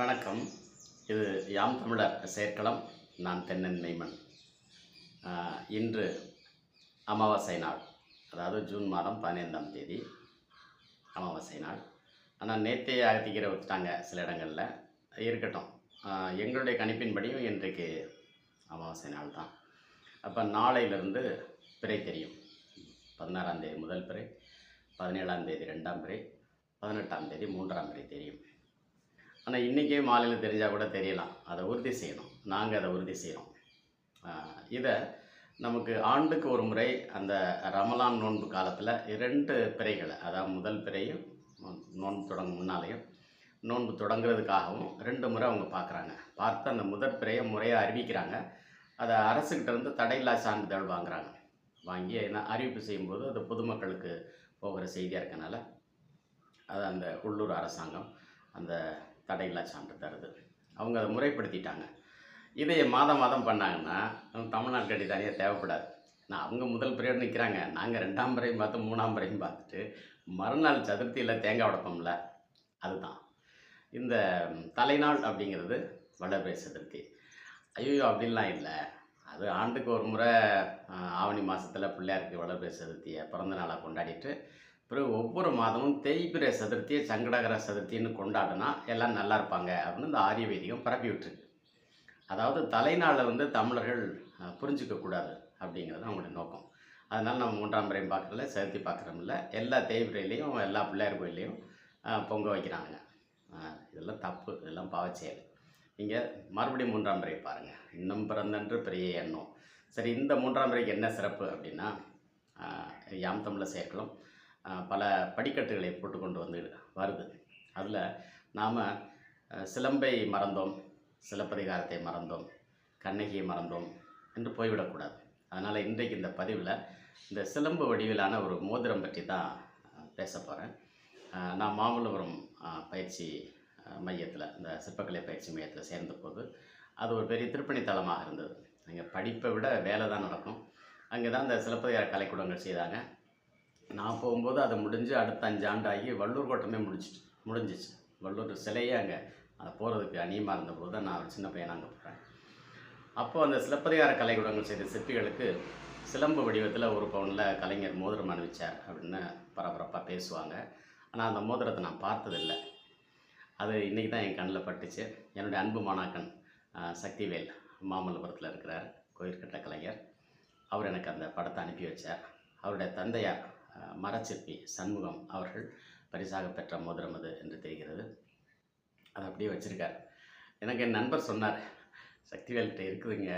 வணக்கம். இது யாம் தமிழர் செயற்களம். நான் தென்னன் மெய்மன். இன்று அமாவாசை நாள். அதாவது ஜூன் மாதம் 15ஆம் தேதி அமாவாசை நாள். ஆனால் நேற்றே அகத்திக்கீரை விட்டுட்டாங்க சில இடங்களில். இருக்கட்டும். எங்களுடைய கணிப்பின்படியும் இன்றைக்கு அமாவாசை நாள் தான். அப்போ நாளையிலிருந்து பிறை தெரியும். 16ஆம் தேதி முதல் பிறை, 17ஆம் தேதி 2ஆம் பிறை, 18ஆம் தேதி 3ஆம் பிறை தெரியும். ஆனால் இன்றைக்கே மாலையில் தெரிஞ்சால் கூட தெரியலாம். அதை உறுதி செய்யணும். நாங்கள் அதை உறுதி செய்கிறோம். இதை நமக்கு ஆண்டுக்கு ஒரு முறை அந்த ரமலான் நோன்பு காலத்தில் 2 பிறைகளை, அதாவது முதல் பிறையும் நோன்பு தொடங்கும் முன்னாலேயும் நோன்பு தொடங்குறதுக்காகவும் 2 முறை அவங்க பார்க்குறாங்க. பார்த்து அந்த முதற் பிறையை முறையாக அறிவிக்கிறாங்க. அதை அரசுக்கிட்ட இருந்து தடையில்லா சான்றிதழ் வாங்குகிறாங்க. வாங்கி அறிவிப்பு செய்யும்போது அது பொதுமக்களுக்கு போகிற செய்தியாக இருக்கனால அது அந்த உள்ளூர் அரசாங்கம் அந்த தடையில்லா சான்று தருது. அவங்க அதை முறைப்படுத்திட்டாங்க. இதை மாதம் மாதம் பண்ணாங்கன்னா தமிழ்நாடு கட்டி தனியாக தேவைப்படாது. நான் அவங்க முதல் பிறையோடு நிற்கிறாங்க. நாங்கள் 2ஆம் பிறையும் பார்த்து 3ஆம் பிறையும் பார்த்துட்டு மறுநாள் சதுர்த்தியில் தேங்காய் உடைப்போம்ல, அதுதான் இந்த தலைநாள் அப்படிங்கிறது வளர்பிறை சதுர்த்தி. ஐயோ அப்படின்லாம் இல்லை. அது ஆண்டுக்கு ஒரு முறை ஆவணி மாதத்தில் பிள்ளையாருக்கு வளர்பிறை சதுர்த்தியை பிறந்த நாளாக கொண்டாடிட்டு பிறகு ஒவ்வொரு மாதமும் தேய்பிறை சதுர்த்தியை சங்கடகர சதுர்த்தின்னு கொண்டாடினா எல்லாம் நல்லா இருப்பாங்க அப்படின்னு இந்த ஆரிய வைதிகம் பரப்பி விட்டுருக்கு. அதாவது தலைநாளை தமிழர்கள் புரிஞ்சிக்கக்கூடாது அப்படிங்கிறது அவங்களுடைய நோக்கம். அதனால் நம்ம 3ஆம் பிறையும் பார்க்குறதில்ல, சதுர்த்தி பார்க்குறோம்ல, எல்லா தேய்பிறையிலையும் எல்லா பிள்ளையார் கோயிலையும் பொங்க வைக்கிறாங்க. இதெல்லாம் தப்பு, இதெல்லாம் பாவச்செயல். நீங்கள் மறுபடியும் 3ஆம் பிறை பாருங்கள். இன்னும் பிறந்தன்று பிறையை எண்ணம். சரி, இந்த 3ஆம் பிறைக்கு என்ன சிறப்பு அப்படின்னா, யாம் தமிழர் செயற்களம் பல படிக்கட்டுகளை போட்டு கொண்டு வருது. அதில் நாம் சிலம்பை மறந்தோம், சிலப்பதிகாரத்தை மறந்தோம், கண்ணகியை மறந்தோம் என்று போய்விடக்கூடாது. அதனால் இன்றைக்கு இந்த பதிவில் இந்த சிலம்பு வடிவிலான ஒரு மோதிரம் பற்றி தான் பேச போகிறேன். நான் மாமல்லபுரம் பயிற்சி மையத்தில், இந்த சிற்பக்கலை பயிற்சி மையத்தில் சேர்ந்தபோது அது ஒரு பெரிய திருப்பணி தளமாக இருந்தது. அங்கே படிப்பை விட வேலை தான் நடக்கும். அங்கே தான் இந்த சிலப்பதிகார கலைக்கூடங்கள் செய்தாங்க. நான் போகும்போது அது முடிஞ்சு அடுத்த 5 ஆண்டாகி வள்ளூர் கோட்டமே முடிஞ்சிச்சு. வள்ளூர் சிலையே அங்கே அதை போகிறதுக்கு அநியமாக இருந்தபோது தான் நான் சின்ன பையனாக அங்கே போகிறேன். அப்போது அந்த சிலப்பதிகார கலைக்கூடங்கள் செய்த சிற்பிகளுக்கு சிலம்பு வடிவத்தில் ஒரு பவுனில் கலைஞர் மோதிரம் அணிவிச்சார் அப்படின்னு பரபரப்பாக பேசுவாங்க. ஆனால் அந்த மோதிரத்தை நான் பார்த்ததில்லை. அது இன்றைக்கி தான் என் கண்ணில் பட்டுச்சு. என்னுடைய அன்பு மாணாக்கன் சக்திவேல் மாமல்லபுரத்தில் இருக்கிறார், கோயிற்கட்ட கலைஞர். அவர் எனக்கு அந்த படத்தை அனுப்பி வச்சார். அவருடைய தந்தையார் மரச்சிற்பி சண்முகம் அவர்கள் பரிசாக பெற்ற மோதிரம் அது என்று தெரிகிறது. அதை அப்படியே வச்சுருக்கார். எனக்கு என் நண்பர் சொன்னார், சக்திவேல்கிட்ட இருக்குதுங்க,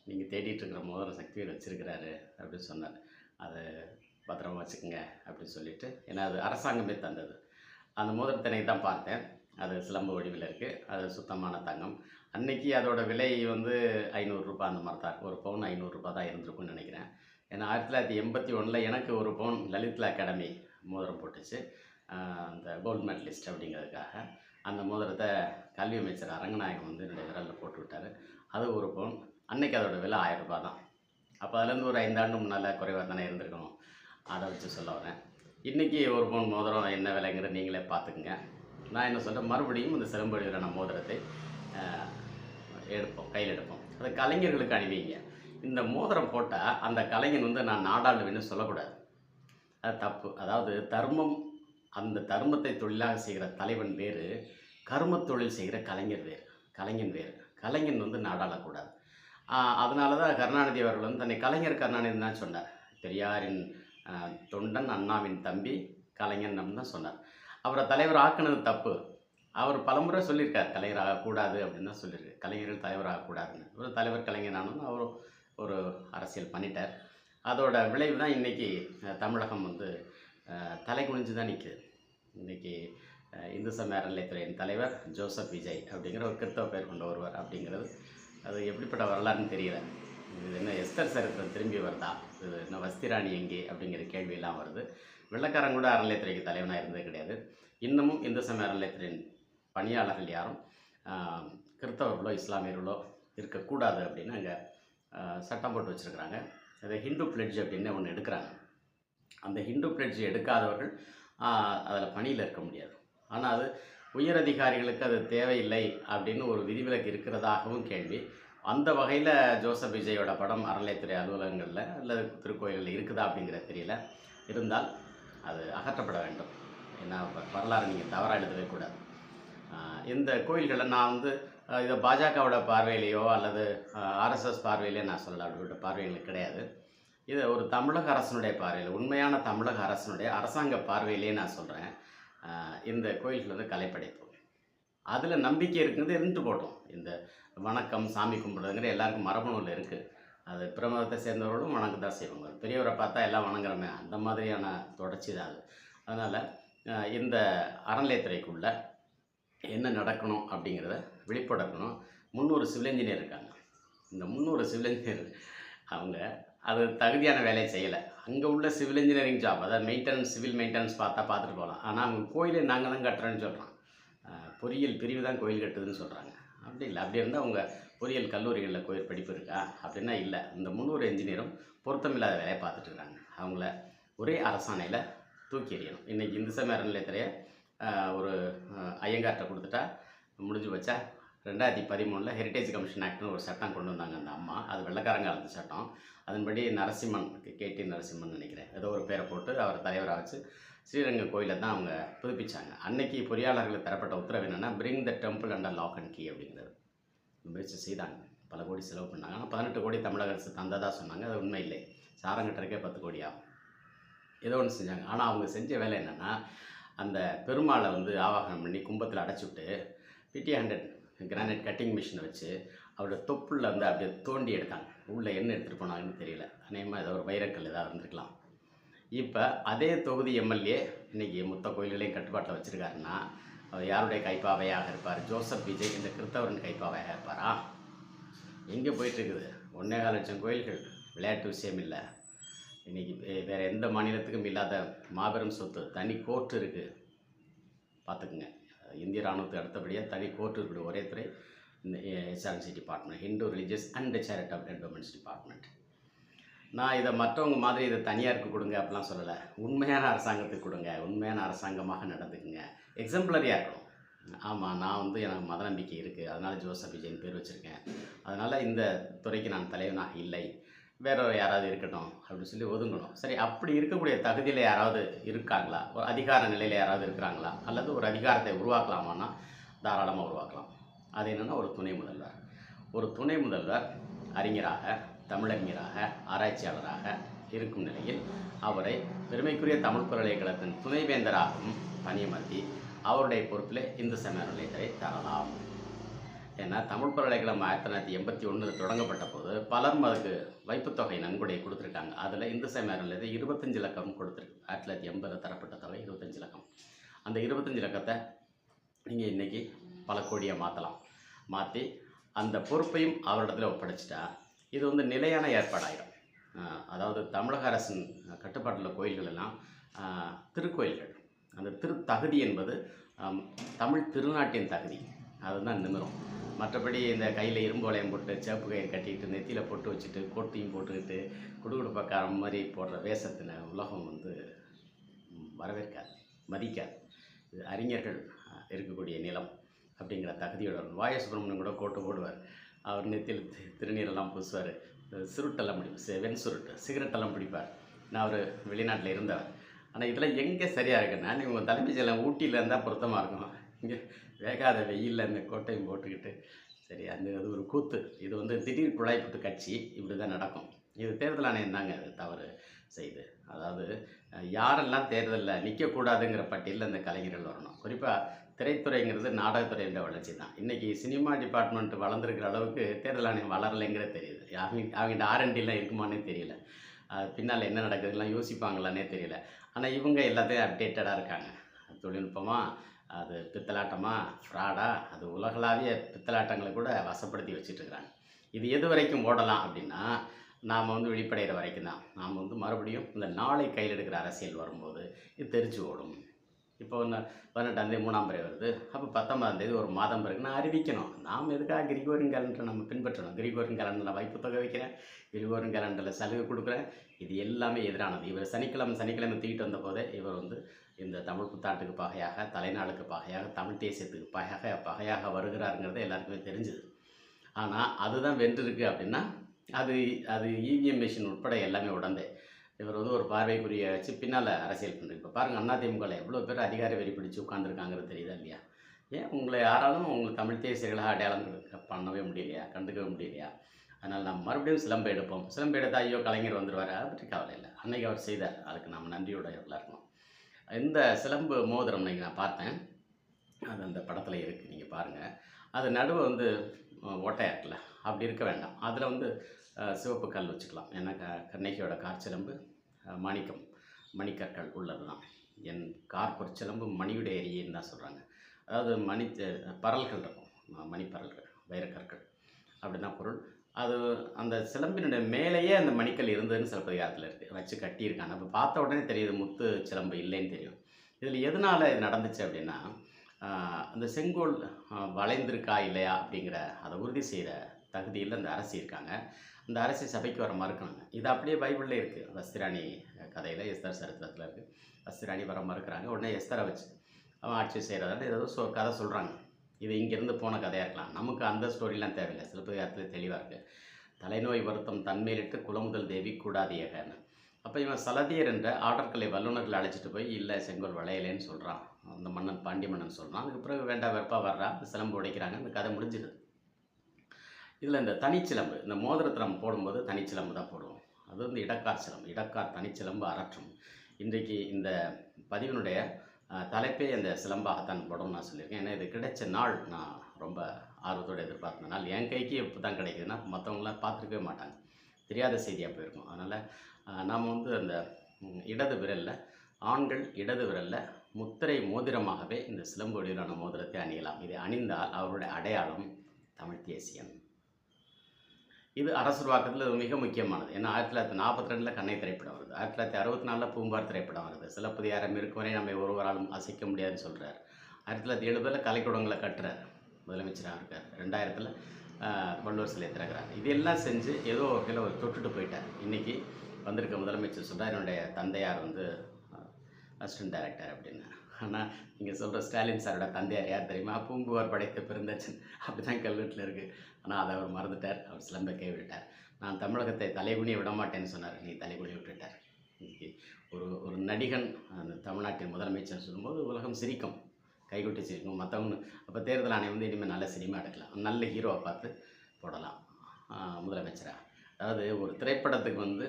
நீங்கள் தேடிட்டு இருக்கிற மோதிரம் சக்திவேல் வச்சுருக்கிறாரு அப்படின்னு சொன்னார். அதை பத்திரமா வச்சுக்கோங்க அப்படின்னு சொல்லிவிட்டு, ஏன்னா அது அரசாங்கமே தந்தது. அந்த மோதிரத்தினை தான் பார்த்தேன். அது சிலம்பு வடிவில் இருக்குது. அது சுத்தமான தங்கம். அன்றைக்கி அதோட விலை 500 ரூபாய் அந்த மாதிரி தான். ஒரு பவுன் 500 ரூபாய் தான் இருந்திருக்கும்னு நினைக்கிறேன். ஏன்னா 1981 எனக்கு ஒரு பவுன் லலித்லா அகாடமி மோதிரம் போட்டுச்சு, அந்த கோல்டு மெடலிஸ்ட் அப்படிங்கிறதுக்காக. அந்த மோதிரத்தை கல்வி அமைச்சர் அரங்கநாயகம் என்னுடைய விரலில் போட்டு விட்டார். அது ஒரு பவுன். அன்றைக்கி அதோடய விலை 1000 ரூபாய் தான். அப்போ அதுலேருந்து ஒரு 5 ஆண்டு முன்னால் குறைவாக தானே இருந்திருக்கணும். அதை வச்சு சொல்ல வரேன். இன்றைக்கி ஒரு பவுன் மோதிரம் என்ன விலைங்கிறது நீங்களே பார்த்துக்குங்க. நான் என்ன சொல்கிறேன், மறுபடியும் இந்த சிலம்பு வடிவிலான மோதிரத்தை கையில் எடுப்போம். அதை கலைஞர்களுக்கு அணிவிங்க. இந்த மோதிரம் போட்டால் அந்த கலைஞன் நான் நாடாளுவேன்னு சொல்லக்கூடாது. அது தப்பு. அதாவது தர்மம், அந்த தர்மத்தை தொழிலாக செய்கிற தலைவன் வேறு, கர்ம தொழில் செய்கிற கலைஞர் வேறு. கலைஞன் வேறு. கலைஞன் நாடாளக்கூடாது. அதனால தான் கருணாநிதி அவர்கள் தன்னை கலைஞர் கருணாநிதி தான் சொன்னார். பெரியாரின் தொண்டன், அண்ணாவின் தம்பி, கலைஞன் அப்படின்னு தான் சொன்னார். அவரை தலைவர் ஆக்குனது தப்பு. அவர் பலமுறை சொல்லியிருக்கார், கலைஞர் ஆகக்கூடாது அப்படின்னு தான் சொல்லியிருக்கார். கலைஞர்கள் தலைவர் ஆகக்கூடாதுன்னு. ஒரு தலைவர் கலைஞரானு அவரும் ஒரு அரசியல் பண்ணிட்டார். அதோட விளைவு தான் இன்றைக்கி தமிழகம் தலை குனிஞ்சு தான் நிற்குது. இன்றைக்கி இந்து சமய அறநிலையத்துறையின் தலைவர் ஜோசப் விஜய் அப்படிங்கிற ஒரு கிறிஸ்தவ பெயர் கொண்ட ஒருவர் அப்படிங்கிறது, அது எப்படிப்பட்ட வரலாறுன்னு தெரியல. இது என்ன எஸ்தர் சரித்திரம் திரும்பி வருதா, இது என்ன வஸ்திராணி எங்கே அப்படிங்கிற கேள்வியெல்லாம் வருது. வெள்ளக்காரன் கூட அறநிலையத்துறைக்கு தலைவனாக இருந்தது கிடையாது. இன்னமும் இந்து சமய அறநிலையத்துறையின் பணியாளர்கள் யாரும் கிறிஸ்தவர்களோ இஸ்லாமியர்களோ இருக்கக்கூடாது அப்படின்னு அங்கே சட்டம் போட்டு வச்சுருக்கிறாங்க. அதை ஹிந்து பிளெட்ஜ் அப்படின்னு ஒன்று எடுக்கிறாங்க. அந்த ஹிந்து பிளெட்ஜ் எடுக்காதவர்கள் அதில் பணியில் இருக்க முடியாது. ஆனால் அது உயர் அதிகாரிகளுக்கு அது தேவையில்லை அப்படின்னு ஒரு விதிவிலக்கு இருக்கிறதாகவும் கேள்வி. அந்த வகையில் ஜோசப் விஜயோட படம் அறநிலையத்துறை அலுவலகங்களில் அல்லது திருக்கோயிலில் இருக்குதா அப்படிங்கிறது தெரியல. இருந்தால் அது அகற்றப்பட வேண்டும். ஏன்னா வரலாறு நீங்கள் தவறாக எழுதவே கூடாது. இந்த கோயில்களை நான் வந்து இதை பாஜகவோட பார்வையிலையோ அல்லது ஆர்எஸ்எஸ் பார்வையிலையோ நான் சொல்லலை. அப்படிப்பட்ட பார்வைகளுக்கு கிடையாது. இதை ஒரு தமிழக அரசனுடைய பார்வையில், உண்மையான தமிழக அரசனுடைய அரசாங்க பார்வையிலேயே நான் சொல்கிறேன். இந்த கோயில்கள் வந்து கலைப்படைப்பு. அதில் நம்பிக்கை இருக்கிறது இருந்துட்டு போட்டோம். இந்த வணக்கம், சாமி கும்பிடுறதுங்கிற எல்லாருக்கும் மரபணுவில் இருக்குது. அது பிற மதத்தை சேர்ந்தவர்களும் வணங்க தான் செய்வாங்க. பெரியவரை பார்த்தா எல்லாம் வணங்குறமே, அந்த மாதிரியான தொடர்ச்சி தான் அது. அதனால் இந்த அறநிலையத்துறைக்குள்ளே என்ன நடக்கணும் அப்படிங்கிறத விழிப்புணர்க்கணும். 300 சிவில் இன்ஜினியர் இருக்காங்க. இந்த 300 சிவில் இன்ஜினியர் அவங்க அது தகுதியான வேலையை செய்யலை. அங்கே உள்ள சிவில் இன்ஜினியரிங் ஜாப், அதாவது மெயின்டெனன்ஸ், சிவில் மெயின்டெனன்ஸ் பார்த்துட்டு போகலாம். ஆனால் அவங்க கோயிலை நாங்கள் தான் கட்டுறோன்னு சொல்கிறோம். பொறியியல் பிரிவு தான் கோயில் கட்டுதுன்னு சொல்கிறாங்க. அப்படி இல்லை. அப்படி இருந்தால் அவங்க பொறியியல் கல்லூரிகளில் கோயில் படிப்பு இருக்கா அப்படின்னா இல்லை. இந்த 300 இன்ஜினியரும் பொருத்தமில்லாத வேலையை பார்த்துட்டு இருக்காங்க. அவங்கள ஒரே அரசாணையில் தூக்கி எறியணும். இன்றைக்கி இந்து சமய அறநிலையத்துறையை ஒரு ஐயங்கார்ட்ட கொடுத்துட்டா முடிஞ்சு வச்சா. 2013 ஹெரிட்டேஜ் கமிஷன் ஆக்ட்னு ஒரு சட்டம் கொண்டு வந்தாங்க அந்த அம்மா. அது வெள்ளைக்காரங்காலத்து சட்டம். அதன்படி நரசிம்மன், கேடி நரசிம்மன் நினைக்கிறேன், ஏதோ ஒரு பேரை போட்டு அவர் தலைவராக வச்சு ஸ்ரீரங்கம் கோயிலை தான் அவங்க புதுப்பிச்சாங்க. அன்னைக்கு பொறியாளர்களுக்கு தரப்பட்ட உத்தரவு என்னென்னா, bring the temple under lock and key அப்படிங்கிறது. முயற்சி செய்தாங்க. பல கோடி செலவு பண்ணாங்க. ஆனால் 18 கோடி தமிழக அரசு தந்ததாக சொன்னாங்க. அது உண்மை இல்லை. சாரங்கட்டருக்கே 10 கோடி ஆகும். ஏதோ ஒன்று செஞ்சாங்க. ஆனால் அவங்க செஞ்ச வேலை என்னென்னா, அந்த பெருமாளை வந்து ஆவாகனம் பண்ணி கும்பத்தில் அடைச்சி விட்டு 50 கிரானைட் கட்டிங் மிஷினை வச்சு அவரோட தொப்புளில் வந்து அப்படியே தோண்டி எடுத்தாங்க. உள்ளே என்ன எடுத்துகிட்டு போனாங்கன்னு தெரியல. அநேகமாக ஏதோ ஒரு வைரக்கல் ஏதாவது இருந்திருக்கலாம். இப்போ அதே தொகுதி எம்எல்ஏ இன்றைக்கி மொத்த கோயில்களையும் கட்டுப்பாட்டில் வச்சுருக்காருன்னா அவர் யாருடைய கைப்பாவையாக இருப்பார்? ஜோசப் விஜய் இந்த கிறிஸ்தவரின் கைப்பாவையாக இருப்பாரா? எங்கே போயிட்டுருக்குது? 1.25 லட்சம் கோயில்கள். விளையாட்டு விஷயம் இல்லை. இன்றைக்கி வேறு எந்த மாநிலத்துக்கும் இல்லாத மாபெரும் சொத்து. தனி கோர்ட்டு இருக்குது. பார்த்துக்குங்க. இந்திய இராணுவத்துக்கு அடுத்தபடியாக தனி கோர்ட்டு இருக்குது. ஒரே துறை இந்த HRC department, Hindu religious and charitable endowments department. நான் இதை மற்றவங்க மாதிரி இதை தனியாருக்கு கொடுங்க அப்படிலாம் சொல்லலை. உண்மையான அரசாங்கத்துக்கு கொடுங்க. உண்மையான அரசாங்கமாக நடந்துக்குங்க. எக்ஸாம்பிளரியாக இருக்கணும். ஆமாம், நான் வந்து எனக்கு மத நம்பிக்கை இருக்குது, அதனால் ஜோசப் விஜய்னு பேர் வச்சுருக்கேன், அதனால் இந்த துறைக்கு நான் தலைவனாக இல்லை, வேற யாராவது இருக்கட்டும் அப்படின்னு சொல்லி ஒதுங்கணும். சரி, அப்படி இருக்கக்கூடிய தகுதியில் யாராவது இருக்காங்களா? ஒரு அதிகார நிலையில் யாராவது இருக்கிறாங்களா? அல்லது ஒரு அதிகாரத்தை உருவாக்கலாமான்னா தாராளமாக உருவாக்கலாம். அது என்னென்னா ஒரு துணை முதல்வர். ஒரு துணை முதல்வர் அறிஞராக, தமிழறிஞராக, ஆராய்ச்சியாளராக இருக்கும் நிலையில் அவரை பெருமைக்குரிய தமிழ் பல்கலைக்கழகத்தின் துணைவேந்தராகவும் பணியமர்த்தி அவருடைய பொறுப்பில் இந்து சமய அறநிலையத்துறை தரலாம். ஏன்னா தமிழ் பல்கலைக்கழகம் 1981 தொடங்கப்பட்ட போது பலரும் அதுக்கு வைப்புத்தொகை நன்கொடை கொடுத்துருக்காங்க. அதில் இந்து சமய அறநிலையத்தை 25 லட்சம் கொடுத்துருக்கு. 1980 தரப்பட்ட தொகை 25 லட்சம். அந்த 25 லட்சத்தை நீங்கள் இன்றைக்கி பல கோடியாக மாற்றலாம். மாற்றி அந்த பொறுப்பையும் அவரிடத்துல ஒப்படைச்சிட்டா இது வந்து நிலையான ஏற்பாடாயிடும். அதாவது தமிழக அரசின் கட்டுப்பாட்டில் கோயில்கள் எல்லாம் திருக்கோயில்கள். அந்த தகுதி என்பது தமிழ் திருநாட்டின் தகுதி. அதுதான் நிமிரும். மற்றபடி இந்த கையில் இரும்பு வளையம் போட்டு சேப்பு கயிறு கட்டிக்கிட்டு நெத்தியில் போட்டு வச்சுட்டு கோட்டையும் போட்டுக்கிட்டு குடுகுடுப்பக்காரம் மாதிரி போடுற வேஷத்தின உலகம் வந்து வரவேற்காது, மதிக்காது. இது அறிஞர்கள் இருக்கக்கூடிய நிலம் அப்படிங்கிற தகுதியோட வாய சுப்பிரமணியம் கூட கோட்டை போடுவார். அவர் நெத்தியில் திருநீரெல்லாம் பூசுவார், சுருட்டெல்லாம் பிடிப்பார், வெண் சுருட்டு, சிகரெட்டெல்லாம் பிடிப்பார். நான் அவர் வெளிநாட்டில் இருந்தவர். ஆனால் இதெல்லாம் எங்கே சரியாக இருக்குன்னா, நீங்கள் தலைமைச் செயலம் ஊட்டியில் இருந்தால் பொருத்தமாக இருக்கும். இங்கே வேகாத வெயிலில் இந்த கோட்டையும் போட்டுக்கிட்டு சரி, அது ஒரு கூத்து. இது வந்து திடீர் குழாய்ப்புட்டு கட்சி இப்படி தான் நடக்கும். இது தேர்தல் ஆணையம் தாங்க அது தவறு செய்து. அதாவது யாரெல்லாம் தேர்தலில் நிற்கக்கூடாதுங்கிற பட்டியலில் இந்த கலைஞர்கள் வரணும். குறிப்பாக திரைத்துறைங்கிறது நாடகத்துறையோட வளர்ச்சி தான். இன்றைக்கி சினிமா டிபார்ட்மெண்ட் வளர்ந்துருக்கிற அளவுக்கு தேர்தல் ஆணையம் வளரலைங்கிறது தெரியுது. அவங்ககிட்ட R&Dலாம் இருக்குமானே தெரியல. பின்னால் என்ன நடக்குதுலாம் யோசிப்பாங்களானே தெரியல. ஆனால் இவங்க எல்லாத்தையும் அப்டேட்டடாக இருக்காங்க. தொழில்நுட்பமாக, அது பித்தலாட்டமாக, ஃப்ராடாக, அது உலகளாவிய பித்தலாட்டங்களை கூட வசப்படுத்தி வச்சுட்ருக்குறாங்க. இது எது வரைக்கும் ஓடலாம் அப்படின்னா, நாம் வந்து வெளிப்படைகிற வரைக்கும் தான். நாம் வந்து மறுபடியும் இந்த நாளை கையில் எடுக்கிற அரசியல் வரும்போது இது தெரிஞ்சு ஓடும். இப்போ ஒன்று 18ஆந்தேதி 3ஆம் பிறை வருது. அப்போ 19ஆந்தேதி ஒரு மாதம் பிறகு நான் அறிவிக்கணும். நாம் எதுக்காக கிரிகோரியன் கேலண்டரை நம்ம பின்பற்றணும்? கிரிகோரியன் கேலண்டரில் வைப்புத்தொகை வைக்கிறேன், கிரிகோரியன் கேலண்டரில் சலுகை கொடுக்குறேன். இது எல்லாமே எதிரானது. இவர் சனிக்கிழமை தூக்கிட்டு வந்த போதே இவர் வந்து இந்த தமிழ் புத்தாண்டுக்கு பகையாக, தலைநாளுக்கு பகையாக, தமிழ் தேசியத்துக்கு பகையாக வருகிறாருங்கிறது எல்லாருக்குமே தெரிஞ்சுது. ஆனால் அதுதான் வென்றிருக்கு அப்படின்னா அது அது இவிஎம் மிஷின் உட்பட எல்லாமே உடந்தே. இவர் வந்து ஒரு பார்வைக்குரிய வச்சு பின்னால் அரசியல் பண்ணுறது. இப்போ பாருங்கள், அதிமுகவில் எவ்வளோ பேர் அதிகார வெறி பிடிச்சு உட்காந்துருக்காங்கிறது தெரியுதா இல்லையா? ஏன் உங்களை யாராலும் உங்களுக்கு தமிழ் தேசியர்களாக அடையாளம் பண்ணவே முடியலையா, கண்டுக்கவே முடியலையா? அதனால் நம்ம மறுபடியும் சிலம்பு எடுப்போம். சிலம்பு எடுத்தால் ஐயோ கலைஞர் வந்துடுவார், அதை பற்றி கவலை இல்லை. அன்றைக்கி அவர் செய்தார், அதுக்கு நம்ம நன்றியுடையவர்களாக இருக்கணும். இந்த சிலம்பு மோதிரம் இன்றைக்கி நான் பார்த்தேன், அது அந்த படத்தில் இருக்குது, நீங்கள் பாருங்கள். அது நடுவை வந்து ஓட்டையாக இருக்குல்ல, அப்படி இருக்க வேண்டாம். அதில் வந்து சிவப்பு கல் வச்சுக்கலாம். ஏன்னா கண்ணகியோட காற்சிலம்பு மணிக்கற்கள் உள்ளது தான். என் கார் பொற்சிலம்பு மணியுடைய எரியன்னு தான் சொல்கிறாங்க. அதாவது பரல்கள் இருக்கும், மணிப்பரல்கள், வைரக்கற்கள், அப்படி தான் பொருள். அது அந்த சிலம்பினுடைய மேலேயே அந்த மணிக்கல் இருந்ததுன்னு சிலப்பதிகாரத்தில் இருக்குது, வச்சு கட்டியிருக்காங்க. அப்போ பார்த்த உடனே தெரியுது முத்து சிலம்பு இல்லைன்னு தெரியும். இதில் எதனால் இது நடந்துச்சு அப்படின்னா, அந்த செங்கோல் வளைந்திருக்கா இல்லையா அப்படிங்கிற அதை உறுதி செய்கிற தகுதியில் அந்த அரசி இருக்காங்க. அந்த அரசி சபைக்கு வர மறுக்கணுங்க. இது அப்படியே பைபிளில் இருக்குது, வஸ்திராணி கதையில், எஸ்தர் சரித்திரத்தில் இருக்குது. வஸ்திராணி வர மறுக்கிறாங்க. உடனே எஸ்தரை வச்சு அவன் ஆட்சி செய்கிறதால ஏதோ கதை சொல்கிறாங்க. இது இங்கேருந்து போன கதையாக இருக்கலாம், நமக்கு அந்த ஸ்டோரிலாம் தேவையில்லை. சிலப்பதிகாரத்தில் தெளிவாக இருக்குது. தலைநோய் வருத்தம் தன்மேலிட்டு குலமுதல் தேவி கூடாதியகன்னு. அப்போ இவன் சலதியர் என்ற ஆடற்கலை வல்லுநர்களை அழைச்சிட்டு போய் இல்லை செங்கோல் வளையலேன்னு சொல்கிறான். அந்த மன்னன், பாண்டிய மன்னன் சொல்கிறான். அதுக்கு பிறகு வேண்டா வெறுப்பாக வர்றான், சிலம்பு உடைக்கிறாங்க, அந்த கதை முடிஞ்சிடுது. இதில் இந்த தனிச்சிலம்பு, இந்த மோதிரத்தை நம்ம போடும்போது தனிச்சிலம்பு தான் போடுவோம். அது வந்து இடக்கார் சிலம்பு, இடக்கார் தனிச்சிலம்பு அரற்றும். இன்றைக்கு இந்த பதிவினுடைய தலைப்பே அந்த சிலம்பாகத்தான் போடணும்னு நான் சொல்லியிருக்கேன். ஏன்னா இது கிடைச்ச நாள் நான் ரொம்ப ஆர்வத்தோடு எதிர்பார்த்த நாள். என் கைக்கு இப்போ தான் கிடைக்குதுன்னா மற்றவங்களாம் பார்த்துருக்கவே மாட்டாங்க, தெரியாத செய்தியாக போயிருக்கும். அதனால் நாம் வந்து அந்த இடது விரலில், ஆண்கள் இடது விரலில் முத்திரை மோதிரமாகவே இந்த சிலம்பு வடிவிலான மோதிரத்தை அணியலாம். இதை அணிந்தால் அவருடைய அடையாளம் தமிழ் தேசியம். இது அரசுருவாக்கத்தில் மிக முக்கியமானது. ஏன்னா 1942 கண்ணை திரைப்படம் வருது, 1964 பூம்பார் திரைப்படம் வருது, சிலப்பதிகாரம் இருக்கும் வரை நம்ம ஒருவராலும் அசைக்க முடியாதுன்னு சொல்கிறார். 1970 கலைக்கூடங்களை கட்டுறார், முதலமைச்சராக இருக்கார். 2000 வள்ளுவர் சிலை திறக்கிறார். இதெல்லாம் செஞ்சு ஏதோ வகையில் ஒரு தொட்டுட்டு போயிட்டார். இன்றைக்கி வந்திருக்க முதலமைச்சர் சொல்கிறார், என்னுடைய தந்தையார் வந்து அசிஸ்டன்ட் டைரக்டர் அப்படின்னு. ஆனால் நீங்கள் சொல்கிற ஸ்டாலின் சாரோட தந்தையார் யார் தெரியுமா? பூம்புகார் படைத்த பெருந்தச்சன். அப்படி தான் கல்வெட்டில் இருக்குது. ஆனால் அதை அவர் மறந்துட்டார், அவர் சிலம்பை கை விட்டார். நான் தமிழகத்தை தலைகுனிய விட மாட்டேன்னு சொன்னார், நீ தலைகுனி விட்டுட்டார். இன்றைக்கி ஒரு நடிகன் அந்த தமிழ்நாட்டின் முதலமைச்சர் சொல்லும்போது உலகம் சிரிக்கும், கைகொட்டி சிரிக்கும். மற்றவங்க அப்போ தேர்தல் ஆணையம் வந்து இனிமேல் நல்ல சினிமா எடுக்கலாம், நல்ல ஹீரோவை பார்த்து போடலாம் முதலமைச்சராக. அதாவது ஒரு திரைப்படத்துக்கு வந்து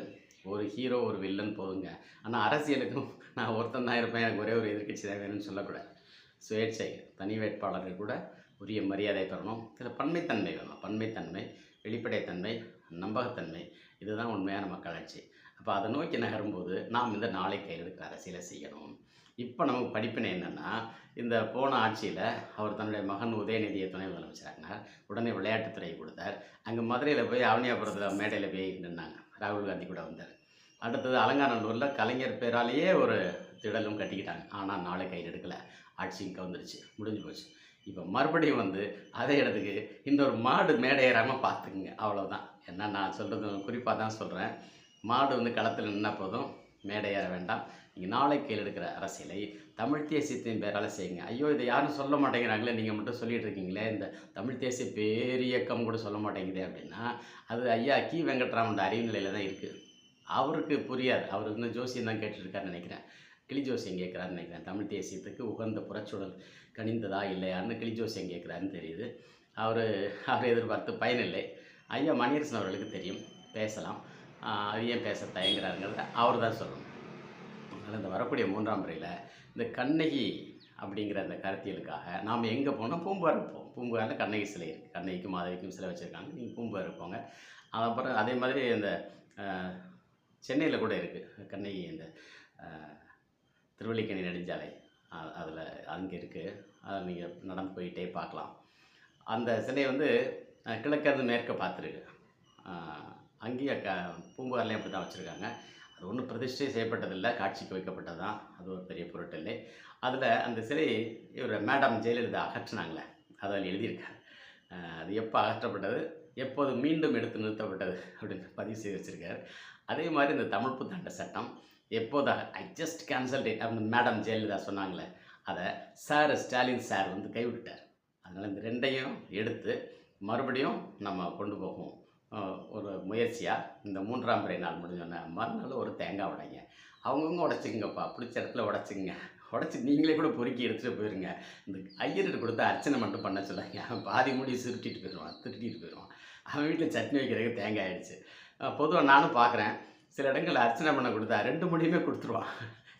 ஒரு ஹீரோ ஒரு வில்லன் போதுங்க. ஆனால் அரசியலுக்கும் நான் ஒருத்தன் தான் இருப்பேன், எனக்கு ஒரே ஒரு எதிர்க்கட்சி தான் வேணும்னு சொல்லக்கூடாது. சுயேட்சை தனி வேட்பாளர்கள் கூட உரிய மரியாதை பெறணும். இதில் பன்மைத்தன்மை வேணும். பன்மைத்தன்மை, வெளிப்படைத்தன்மை, நம்பகத்தன்மை, இதுதான் உண்மையான மக்களாட்சி. அப்போ அதை நோக்கி நகரும்போது நாம் இந்த நாளை கையில் எடுக்கிற அரசியலை செய்யணும். இப்போ நமக்கு படிப்பினை என்னென்னா, இந்த போன ஆட்சியில் அவர் தன்னுடைய மகன் உதயநிதியை துணை முதலமைச்சராங்க. உடனே விளையாட்டுத்துறை கொடுத்தார். அங்கே மதுரையில் போய் அவனியாபுரத்தில் மேடையில் போய் நின்னாங்க, ராகுல் காந்தி கூட வந்தார். அடுத்தது அலங்காநல்லூரில் கலைஞர் பேராலேயே ஒரு திடலும் கட்டிக்கிட்டாங்க. ஆனால் நாளை கையில் எடுக்கலை, ஆட்சி இங்கே வந்துருச்சு, முடிஞ்சு போச்சு. இப்போ மறுபடியும் வந்து அதே இடத்துக்கு இன்னொரு மாடு மேடை ஏறாமல் பார்த்துக்குங்க, அவ்வளோதான். என்ன நான் சொல்கிறது குறிப்பாக தான் சொல்கிறேன். மாடு வந்து களத்தில் நின்னால் போதும், மேடை ஏற வேண்டாம். நீங்கள் நாளை கையில் எடுக்கிற அரசியலை தமிழ் தேசியத்தின் பேரால் செய்யுங்க. ஐயோ இதை யாரும் சொல்ல மாட்டேங்கிறாங்களே, நீங்கள் மட்டும் சொல்லிகிட்டு இருக்கீங்களே, இந்த தமிழ் தேசிய பேரியக்கம் கூட சொல்ல மாட்டேங்குதே அப்படின்னா, அது ஐயா கி வெங்கட்ராமன் அறிவுநிலையில் தான் இருக்குது. அவருக்கு புரியாது, அவர் இன்னும் ஜோசியம் தான் கேட்டுருக்காருன்னு நினைக்கிறேன், கிளி ஜோசியம் கேட்குறாருன்னு நினைக்கிறேன். தமிழ் தேசியத்துக்கு உகந்த புறச்சூழல் கணிந்ததா இல்லையான்னு கிளி ஜோசியம் கேட்குறாருன்னு தெரியுது. அவர் எதிர்பார்த்து பயனில்லை. ஐயா மணியரசன் அவர்களுக்கு தெரியும், பேசலாம். அது ஏன் பேச தயங்குறாருங்கிறத அவர் தான் சொல்லணும். அதனால் இந்த வரக்கூடிய 3ஆம் பிறையில் இந்த கண்ணகி அப்படிங்கிற அந்த கருத்தியலுக்காக நாம் எங்கே போனால் பூம்புகாருக்கு போவோம். பூம்புகாரில் கண்ணகி சிலை இருக்குது, கண்ணகிக்கும் மாதவிக்கும் சிலை வச்சுருக்காங்க. நீங்கள் பூம்புகாருக்கு போங்க. அப்புறம் அதே மாதிரி இந்த சென்னையில் கூட இருக்குது கண்ணகி, இந்த திருவல்லிக்கேணி நெடுஞ்சாலை, அதில் அங்கே இருக்குது. அதை நீங்கள் நடந்து போயிட்டே பார்க்கலாம். அந்த சிலையை வந்து கிழக்கிருந்து மேற்க பார்த்துருக்கு. அங்கேயே பூம்புகார்லேயும் அப்படி தான் வச்சுருக்காங்க. அது ஒன்றும் பிரதிஷ்டை செய்யப்பட்டதில்லை, காட்சிக்கு வைக்கப்பட்டது தான். அது ஒரு பெரிய பொருட்டில்லை. அதில் அந்த சிலை இவர் மேடம் ஜெயலலிதா அகற்றினாங்களே, அதில் எழுதியிருக்காரு. அது எப்போ அகற்றப்பட்டது, எப்போது மீண்டும் எடுத்து நிறுத்தப்பட்டது அப்படின்னு பதிவு செய்து வச்சிருக்காரு. அதே மாதிரி இந்த தமிழ் புத்தாண்டு சட்டம் எப்போதாக ஐ ஜஸ்ட் கேன்சல்ட் இட் அப்படின்னு மேடம் ஜெயலலிதா சொன்னாங்களே, அதை சார் ஸ்டாலின் சார் வந்து கைவிட்டார். அதனால் இந்த 2யும் எடுத்து மறுபடியும் நம்ம கொண்டு போகும் ஒரு முயற்சியாக இந்த 3ஆம் பிறை நாள் முடிஞ்சோடனே மறுநாள் ஒரு தேங்காய் உடைங்க. அவங்கவுங்க உடைச்சிக்கங்கப்பா, பிடிச்ச இடத்துல உடைச்சிக்கங்க. உடைச்சி நீங்களே கூட பொறுக்கி எடுத்துகிட்டு போயிருங்க. இந்த ஐயர்கிட்ட கொடுத்து அர்ச்சனை மட்டும் பண்ண சொல்லாங்க. பாதி முடி சுருட்டிட்டு போயிடுவான், திருட்டிட்டு போயிடுவான். அவன் வீட்டில் சட்னி வைக்கிறதுக்கு தேங்காய் ஆயிடுச்சு. பொதுவாக நானும் பார்க்குறேன், சில இடங்களில் அர்ச்சனை பண்ண கொடுத்தா 2 முடியுமே கொடுத்துருவான்.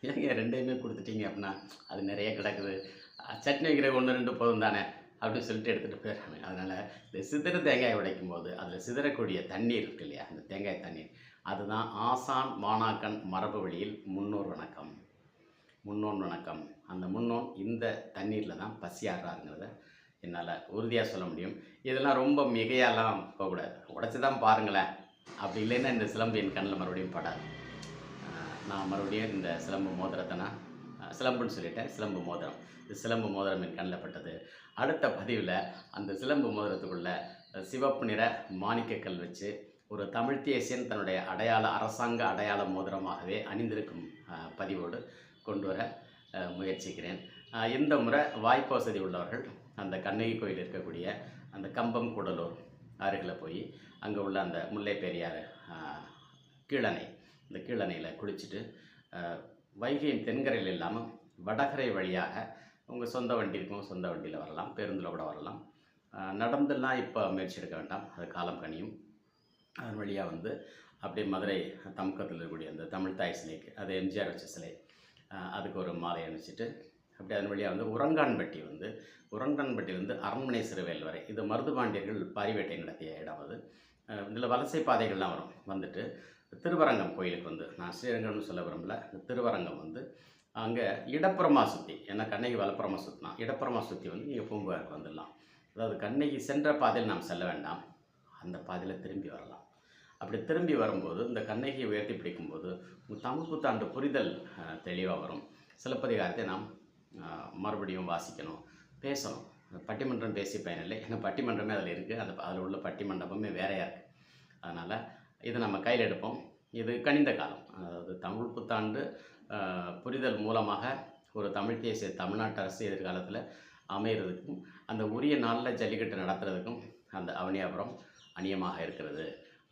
ஏங்க 2யுமே கொடுத்துட்டீங்க அப்படின்னா, அது நிறைய கிடக்குது. சட்னி வைக்கிற 1, 2 போதும் தானே அப்படின்னு சொல்லிட்டு எடுத்துகிட்டு போயிடுறாங்க. அதனால் இந்த சிதற தேங்காய் உடைக்கும் போது அதில் சிதறக்கூடிய தண்ணீர் இருக்கு இல்லையா, அந்த தேங்காய் தண்ணீர், அதுதான் ஆசான் மாணாக்கன் மரபு வழியில் முன்னோர் வணக்கம். முன்னோன் வணக்கம். அந்த முன்னோன் இந்த தண்ணீரில் தான் பசியாடுறாருங்கிறத என்னால் உறுதியாக சொல்ல முடியும். இதெல்லாம் ரொம்ப மிகையாலாம் போகக்கூடாது. உடைச்சி தான் பாருங்களேன். அப்படி இல்லைன்னா இந்த சிலம்பு என் கண்ணில் மறுபடியும் படாது. நான் மறுபடியும் இந்த சிலம்பு மோதிரத்தை நான் சிலம்புன்னு சொல்லிட்டேன், சிலம்பு மோதிரம். இந்த சிலம்பு மோதிரம் என் கண்ணில் பட்டது. அடுத்த பதிவில் அந்த சிலம்பு மோதிரத்துக்குள்ள சிவப்பு நிற மாணிக்கக்கல் வச்சு ஒரு தமிழ் தேசியன் தன்னுடைய அரசாங்க அடையாள மோதிரமாகவே அணிந்திருக்கும் பதிவோடு கொண்டு வர முயற்சிக்கிறேன். இந்த முறை வாய்ப்பு வசதி உள்ளவர்கள் அந்த கண்ணகி கோயில் இருக்கக்கூடிய அந்த கம்பம் கூடலூர் அருகில் போய் அங்கே உள்ள அந்த முல்லை பெரியாறு கீழணை, இந்த கீழணையில் குளிச்சுட்டு வைகையின் தென்கரையில் இல்லாமல் வடகரை வழியாக உங்கள் சொந்த வண்டி இருக்கும், சொந்த வண்டியில் வரலாம், பேருந்தில் கூட வரலாம். நடந்துலாம் இப்போ முயற்சி எடுக்க வேண்டாம், அது காலம் கனியும். அதன் வழியாக வந்து அப்படியே மதுரை தமுக்கத்தில் இருக்கக்கூடிய அந்த தமிழ் தாய் சிலைக்கு, அது எம்ஜிஆர் வச்ச சிலை, அதுக்கு ஒரு மாலை அணிச்சிட்டு அப்படியே அதன் வழியாக வந்து உரங்கான்பட்டியிலிருந்து அரண்மனை சிறுவேல் வரை, இது மருதுபாண்டியர்கள் பாரிவேட்டை நடத்திய இடம். அது இதில் வலசை பாதைகள்லாம் வரும். வந்துட்டு திருவரங்கம் கோயிலுக்கு வந்து, நான் ஸ்ரீரங்கம்னு சொல்ல விரும்பல, இந்த திருவரங்கம் வந்து அங்கே இடப்புறமாக சுற்றி, ஏன்னா கண்ணகி வலப்புறமாக சுற்றினா இடப்புறமாக சுற்றி வந்து நீங்கள் பூம்புகாருக்கு வந்துடலாம். அதாவது கண்ணகி சென்ற பாதையில் நாம் செல்ல வேண்டாம், அந்த பாதையில் திரும்பி வரலாம். அப்படி திரும்பி வரும்போது இந்த கண்ணகியை உயர்த்தி பிடிக்கும்போது தமிழ் புத்தாண்டு புரிதல் தெளிவாக வரும். சிலப்பதிகாரத்தை நாம் மறுபடியும் வாசிக்கணும், பேசணும். பட்டிமன்றம் பேசி பயனில்லை, ஏன்னா பட்டிமன்றமே அதில் இருக்குது, அதில் உள்ள பட்டிமண்டபமே வேறையாக இருக்குது. அதனால் இதை நம்ம கையில் எடுப்போம். இது கனிந்த காலம். அதாவது தமிழ் புத்தாண்டு புரிதல் மூலமாக ஒரு தமிழ் தேசிய தமிழ்நாட்டு அரசு எதிர்காலத்தில் அமைகிறதுக்கும் அந்த உரிய நாளில் ஜல்லிக்கட்டு நடத்துறதுக்கும் அந்த அவனியாபுரம் அணியமாக இருக்கிறது.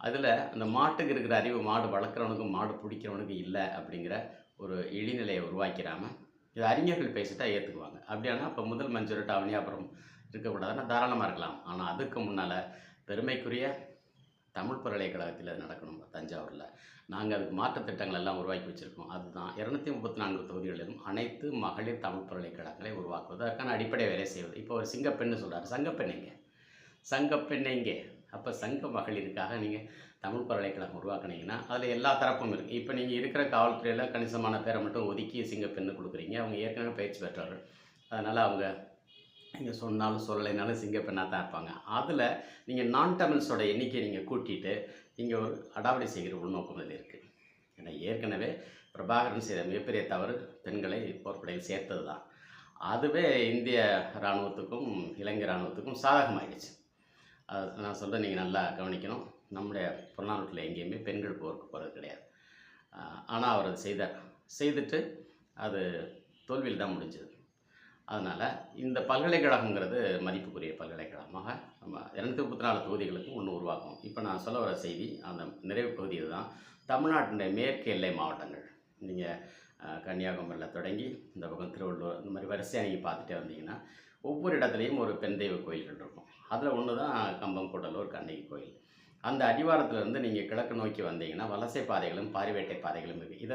அதில் அந்த மாட்டுக்கு இருக்கிற அறிவு மாடு வளர்க்குறவனுக்கும் மாடு பிடிக்கிறவனுக்கும் இல்லை அப்படிங்கிற ஒரு இழிநிலையை உருவாக்கிறாமல் இது அறிஞர்கள் பேசிட்டா ஏற்றுக்குவாங்க. அப்படியானா இப்போ முதல் மஞ்சுரட்டு அவனியாபுரம் இருக்கக்கூடாதுன்னா தாராளமாக இருக்கலாம். ஆனால் அதுக்கு முன்னால் பெருமைக்குரிய தமிழ் பல்கலைக்கழகத்தில் நடக்கணும் தஞ்சாவூரில். நாங்கள் அதுக்கு மாற்றுத் திட்டங்கள் எல்லாம் உருவாக்கி வச்சுருக்கோம். அதுதான் 234 தொகுதிகளிலும் அனைத்து மகளிர் தமிழ் பல்கலைக்கழகங்களை உருவாக்குவது, அதற்கான அடிப்படை வேலை செய்வது. இப்போ ஒரு சிங்கப்பெண்ணு சொல்கிறார், சங்கப்பெண்ணைங்க, சங்கப்பெண்ணைங்க. அப்போ சங்க மகளிருக்காக நீங்கள் தமிழ் பல்கலைக்கழகம் உருவாக்குனீங்கன்னா அதில் எல்லா தரப்பும் இருக்குது. இப்போ நீங்கள் இருக்கிற காவல்துறையில் கணிசமான பேரை மட்டும் ஒதுக்கி சிங்கப்பெண்ணு கொடுக்குறீங்க. அவங்க ஏற்கனவே பயிற்சி பெற்றவர்கள், அதனால் அவங்க நீங்கள் சொன்னாலும் சொல்லலைனாலும் சிங்கப்பெண்ணாக தான் இருப்பாங்க. அதில் நீங்கள் நான் தமிழ்ஸோட எண்ணிக்கையை நீங்கள் கூட்டிகிட்டு இங்கே ஒரு அடாவடி செய்கிற உள்நோக்கம் இதில் இருக்குது. ஏன்னா ஏற்கனவே பிரபாகரன் செய்த மிகப்பெரிய தவறு பெண்களை போர்ப்படையில் சேர்த்தது தான். அதுவே இந்திய இராணுவத்துக்கும் இலங்கை இராணுவத்துக்கும் சாதகமாகிடுச்சு. நான் சொல்கிறேன், நீங்கள் நல்லா கவனிக்கணும். நம்முடைய புறநானூற்றில் எங்கேயுமே பெண்கள் போருக்கு போகிறது கிடையாது. ஆனால் அவர் அதை செய்துட்டு அது தோல்வியில் தான் முடிஞ்சது. அதனால் இந்த பல்கலைக்கழகங்கிறது மதிப்புக்குரிய பல்கலைக்கழகமாக நம்ம 234 தொகுதிகளுக்கும் ஒன்று உருவாக்கும். இப்போ நான் சொல்ல வர செய்தி அந்த நிறைவு பகுதி இதுதான். தமிழ்நாட்டினுடைய மேற்கு எல்லை மாவட்டங்கள், நீங்கள் கன்னியாகுமரியில் தொடங்கி இந்த பக்கம் திருவள்ளூர், இந்த மாதிரி வரிசையாக நீங்கள் பார்த்துட்டே வந்தீங்கன்னா ஒவ்வொரு இடத்துலையும் ஒரு பெண் தெய்வ கோயில்கள் இருக்கும். அதில் ஒன்று தான் கம்பங்கூடலூர் கண்ணகி கோயில். அந்த அடிவாரத்திலிருந்து நீங்கள் கிழக்கு நோக்கி வந்தீங்கன்னா வலசை பாதைகளும் பாரிவேட்டை பாதைகளும் இருக்குது. இதை